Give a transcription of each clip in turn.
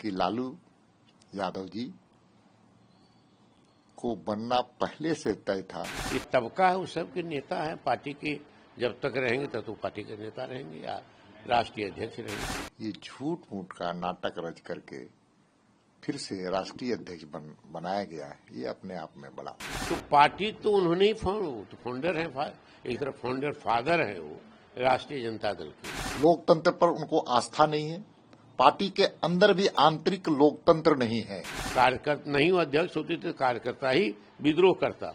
क्योंकि लालू यादव जी को बनना पहले से तय था। ये तबका है, उस सब के नेता है पार्टी के, जब तक रहेंगे तब तो पार्टी के नेता रहेंगे या राष्ट्रीय अध्यक्ष रहेंगे। ये झूठ मूठ का नाटक रच करके फिर से राष्ट्रीय अध्यक्ष बनाया गया है, ये अपने आप में बड़ा। तो पार्टी तो उन्होंने ही फाउंडर है, एक तरफ फाउंडर फादर है वो राष्ट्रीय जनता दल के। लोकतंत्र पर उनको आस्था नहीं है, पार्टी के अंदर भी आंतरिक लोकतंत्र नहीं है। कार्यकर्ता नहीं, वो अध्यक्ष होते तो कार्यकर्ता ही विद्रोह करता,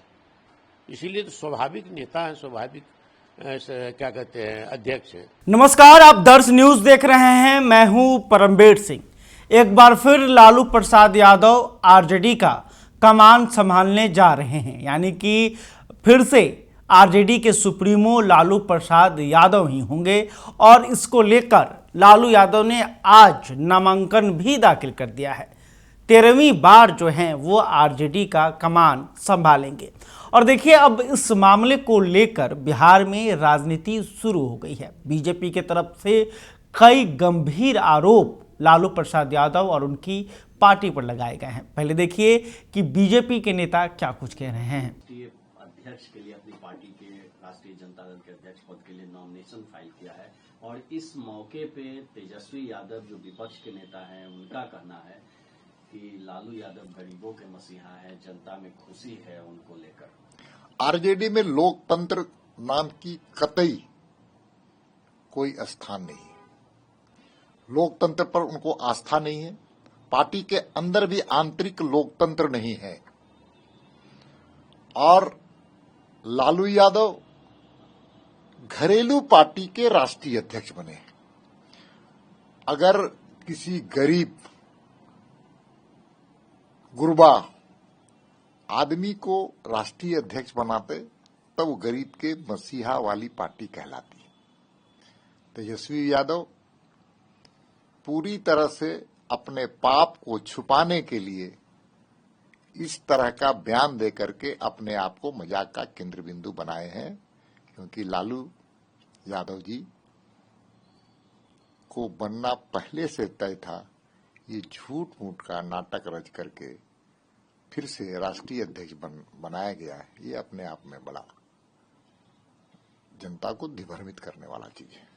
इसीलिए तो स्वाभाविक नेता है, स्वाभाविक क्या कहते हैं अध्यक्ष है। नमस्कार, आप दर्श न्यूज देख रहे हैं, मैं हूं परमबीर सिंह। एक बार फिर लालू प्रसाद यादव आरजेडी का कमान संभालने जा रहे हैं, यानी कि फिर से आरजेडी के सुप्रीमो लालू प्रसाद यादव ही होंगे और इसको लेकर लालू यादव ने आज नामांकन भी दाखिल कर दिया है। 13वीं बार जो है वो आरजेडी का कमान संभालेंगे। और देखिए, अब इस मामले को लेकर बिहार में राजनीति शुरू हो गई है। बीजेपी के तरफ से कई गंभीर आरोप लालू प्रसाद यादव और उनकी पार्टी पर लगाए गए हैं। पहले देखिए कि बीजेपी के नेता क्या कुछ कह रहे हैं। अध्यक्ष के लिए अपनी पार्टी के राष्ट्रीय जनता दल के अध्यक्ष पद के लिए नॉमिनेशन फाइल किया है और इस मौके पे तेजस्वी यादव जो विपक्ष के नेता हैं, उनका कहना है कि लालू यादव गरीबों के मसीहा हैं, जनता में खुशी है उनको लेकर। आरजेडी में लोकतंत्र नाम की कतई कोई स्थान नहीं है। लोकतंत्र पर उनको आस्था नहीं है, पार्टी के अंदर भी आंतरिक लोकतंत्र नहीं है। और लालू यादव घरेलू पार्टी के राष्ट्रीय अध्यक्ष बने। अगर किसी गरीब गुरबा आदमी को राष्ट्रीय अध्यक्ष बनाते तब वो गरीब के मसीहा वाली पार्टी कहलाती। तेजस्वी यादव पूरी तरह से अपने पाप को छुपाने के लिए इस तरह का बयान देकर के अपने आप को मजाक का केंद्र बिंदु बनाए हैं, क्योंकि लालू यादव जी को बनना पहले से तय था। ये झूठ मूठ का नाटक रच करके फिर से राष्ट्रीय अध्यक्ष बनाया गया है, ये अपने आप में बड़ा जनता को दिग्भ्रमित करने वाला चीज है।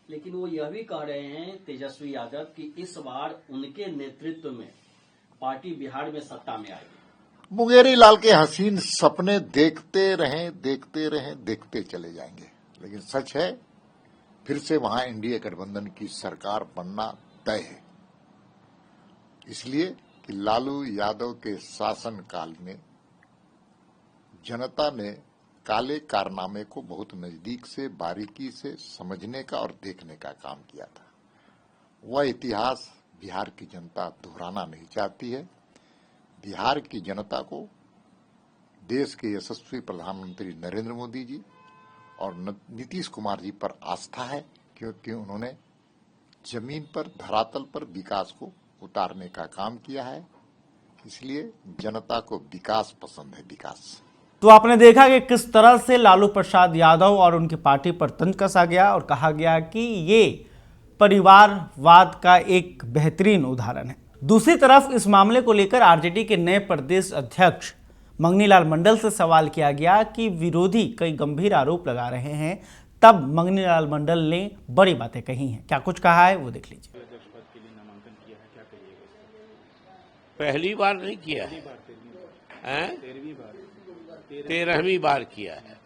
लेकिन वो यह भी कह रहे हैं तेजस्वी यादव कि इस बार उनके नेतृत्व में पार्टी बिहार में सत्ता में आएगी। मुंगेरी लाल के हसीन सपने देखते देखते चले जाएंगे, लेकिन सच है फिर से वहां एनडीए गठबंधन की सरकार बनना तय है। इसलिए कि लालू यादव के शासन काल में जनता ने काले कारनामे को बहुत नजदीक से बारीकी से समझने का और देखने का काम किया था। वह इतिहास बिहार की जनता दोहराना नहीं चाहती है। बिहार की जनता को देश के यशस्वी प्रधानमंत्री नरेंद्र मोदी जी और नीतीश कुमार जी पर आस्था है, क्योंकि उन्होंने जमीन पर धरातल पर विकास को उतारने का काम किया है। इसलिए जनता को विकास पसंद है, विकास। तो आपने देखा कि किस तरह से लालू प्रसाद यादव और उनकी पार्टी पर तंज कसा गया और कहा गया कि ये परिवारवाद का एक बेहतरीन उदाहरण है। दूसरी तरफ इस मामले को लेकर आरजेडी के नए प्रदेश अध्यक्ष मंगनीलाल मंडल से सवाल किया गया कि विरोधी कई गंभीर आरोप लगा रहे हैं, तब मंगनीलाल मंडल ने बड़ी बातें कही हैं। क्या कुछ कहा है वो देख लीजिए। पहली बार नहीं किया है, 13वीं बार किया है।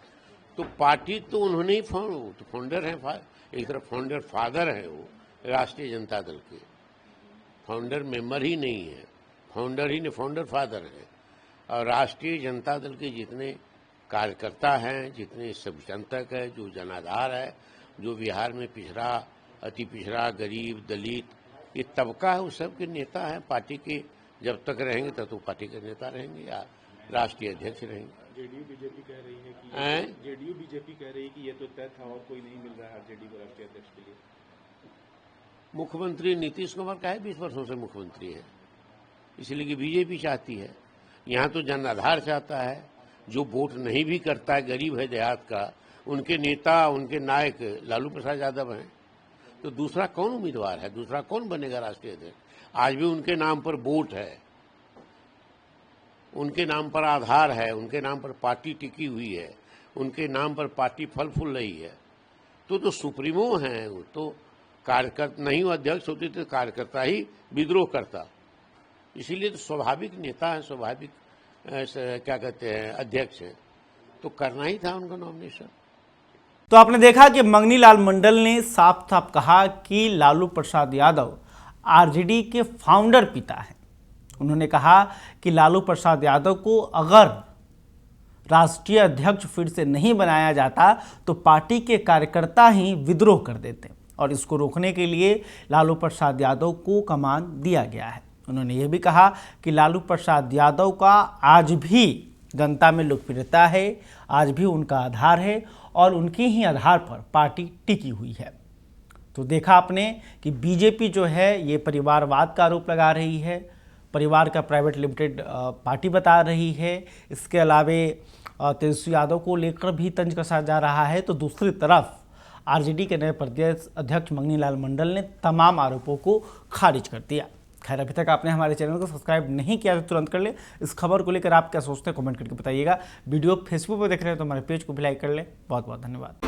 तो पार्टी तो उन्होंने ही फाउंडर है, एक तरफ फाउंडर फादर है वो राष्ट्रीय जनता दल के। फाउंडर मेंबर ही नहीं है, फाउंडर ही नहीं, फाउंडर फादर है। और राष्ट्रीय जनता दल के जितने कार्यकर्ता हैं, जितने संगठक है, जो जनाधार है, जो बिहार में पिछड़ा, अति पिछड़ा, गरीब, दलित, ये तबका है, उस सब के नेता है पार्टी के, जब तक रहेंगे तब तो पार्टी के नेता रहेंगे या राष्ट्रीय अध्यक्ष रहेंगे। जेडीयू बीजेपी कह रही है कि ये तो तय था और कोई नहीं मिल रहा है जेडीयू को राष्ट्रीय अध्यक्ष के लिए। मुख्यमंत्री नीतीश कुमार का है, 20 वर्षों से मुख्यमंत्री है, इसलिए कि बीजेपी चाहती है। यहाँ तो जनाधार चाहता है, जो वोट नहीं भी करता है, गरीब है देहात का, उनके नेता, उनके नायक लालू प्रसाद यादव हैं। तो दूसरा कौन उम्मीदवार है, दूसरा कौन बनेगा राष्ट्रीय अध्यक्ष? आज भी उनके नाम पर वोट है, उनके नाम पर आधार है, उनके नाम पर पार्टी टिकी हुई है, उनके नाम पर पार्टी फल फूल रही है। तो सुप्रीमो हैं, वो तो कार्यकर्ता नहीं, वो अध्यक्ष होते तो कार्यकर्ता ही विद्रोह करता। इसीलिए तो स्वाभाविक नेता है, स्वाभाविक क्या कहते हैं अध्यक्ष हैं, तो करना ही था उनका नॉमिनेशन। तो आपने देखा कि मंगनी लाल मंडल ने साफ साफ कहा कि लालू प्रसाद यादव आरजेडी के फाउंडर पिता हैं। उन्होंने कहा कि लालू प्रसाद यादव को अगर राष्ट्रीय अध्यक्ष फिर से नहीं बनाया जाता तो पार्टी के कार्यकर्ता ही विद्रोह कर देते और इसको रोकने के लिए लालू प्रसाद यादव को कमान दिया गया है। उन्होंने ये भी कहा कि लालू प्रसाद यादव का आज भी जनता में लोकप्रियता है, आज भी उनका आधार है और उनके ही आधार पर पार्टी टिकी हुई है। तो देखा आपने कि बीजेपी जो है ये परिवारवाद का आरोप लगा रही है, परिवार का प्राइवेट लिमिटेड पार्टी बता रही है। इसके अलावे तेजस्वी यादव को लेकर भी तंज कसा जा रहा है। तो दूसरी तरफ आरजेडी के नए प्रदेश अध्यक्ष मंगनी लाल मंडल ने तमाम आरोपों को खारिज कर दिया। खैर, अभी तक आपने हमारे चैनल को सब्सक्राइब नहीं किया तो तुरंत कर ले। इस खबर को लेकर आप क्या सोचते हैं कमेंट करके बताइएगा। वीडियो फेसबुक पर देख रहे हैं तो हमारे पेज को भी लाइक कर ले। बहुत बहुत धन्यवाद।